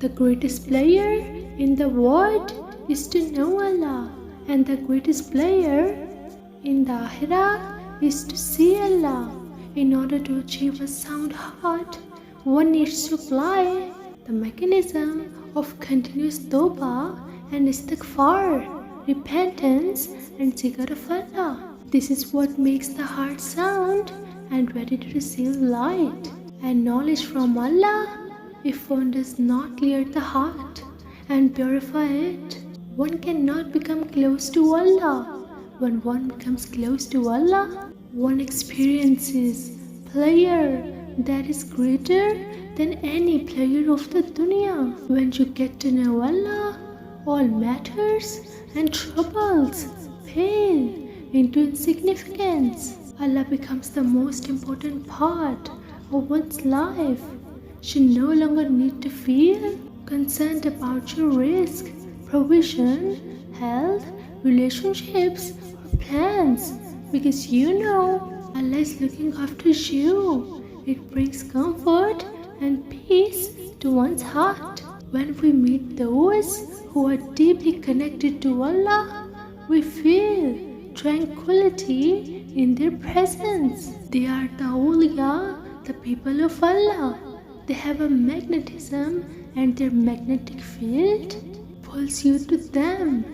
The greatest player in the world is to know Allah, and the greatest player in the Akhirah is to see Allah. In order to achieve a sound heart, one needs to apply the mechanism of continuous tawbah and istighfar, repentance and zikr of Allah. This is what makes the heart sound and ready to receive light and knowledge from Allah. If one does not clear the heart and purify it, one cannot become close to Allah. When one becomes close to Allah, one experiences pleasure that is greater than any pleasure of the dunya. When you get to know Allah, all matters and troubles pale into insignificance. Allah becomes the most important part of one's life. You no longer need to feel concerned about your risk, provision, health, relationships, or plans, because you know Allah is looking after you. It brings comfort and peace to one's heart. When we meet those who are deeply connected to Allah, we feel tranquility in their presence. They are the awliya, the people of Allah. They have a magnetism, and their magnetic field pulls you to them.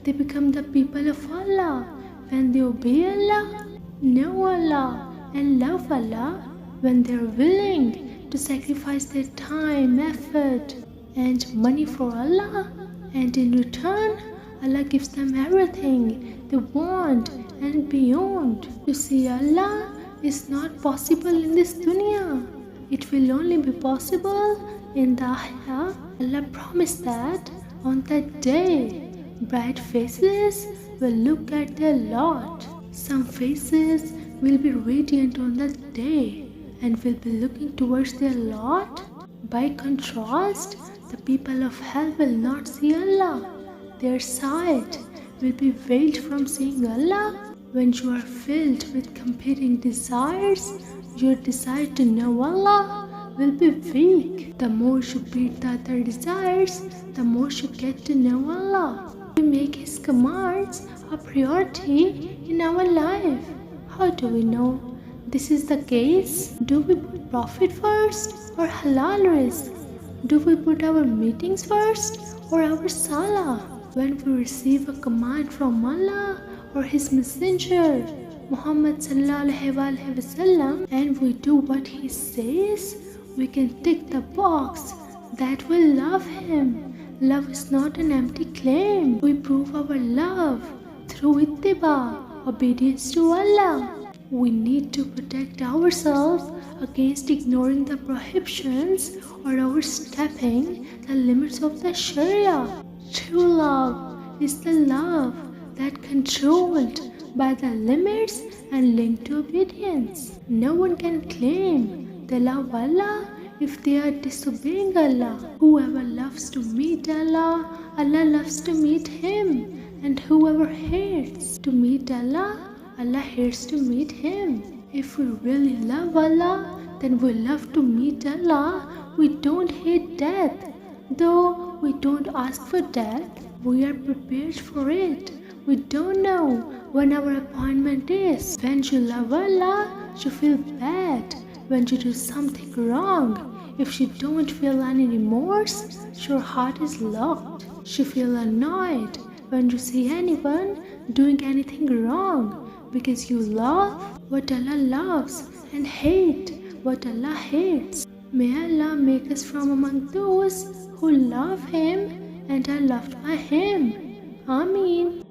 They become the people of Allah. When they obey Allah, know Allah, and love Allah, when they are willing to sacrifice their time, effort, and money for Allah, and in return, Allah gives them everything they want and beyond. To see Allah is not possible in this dunya. It will only be possible in the Akhirah. Allah promised that on that day, bright faces will look at their Lord. Some faces will be radiant on that day and will be looking towards their Lord. By contrast, the people of hell will not see Allah. Their sight will be veiled from seeing Allah. When you are filled with competing desires, your desire to know Allah will be weak. The more you beat the other desires, the more you get to know Allah. We make His commands a priority in our life. How do we know this is the case? Do we put profit first or halal risk? Do we put our meetings first or our salah? When we receive a command from Allah or His Messenger Muhammad sallallahu alaihi wasallam and we do what he says, we can tick the box that we love him. Love is not an empty claim. We prove our love through ittiba, obedience to Allah. We need to protect ourselves against ignoring the prohibitions or overstepping the limits of the Sharia. True love is the love that controlled by the limits and linked to obedience. No one can claim they love Allah if they are disobeying Allah. Whoever loves to meet Allah, Allah loves to meet him. And whoever hates to meet Allah, Allah hates to meet him. If we really love Allah, then we love to meet Allah. We don't hate death. Though we don't ask for death, we are prepared for it. We don't know when our appointment is. When you love Allah, you feel bad when you do something wrong. If you don't feel any remorse, your heart is locked. You feel annoyed when you see anyone doing anything wrong because you love what Allah loves and hate what Allah hates. May Allah make us from among those who love Him and are loved by Him. Ameen.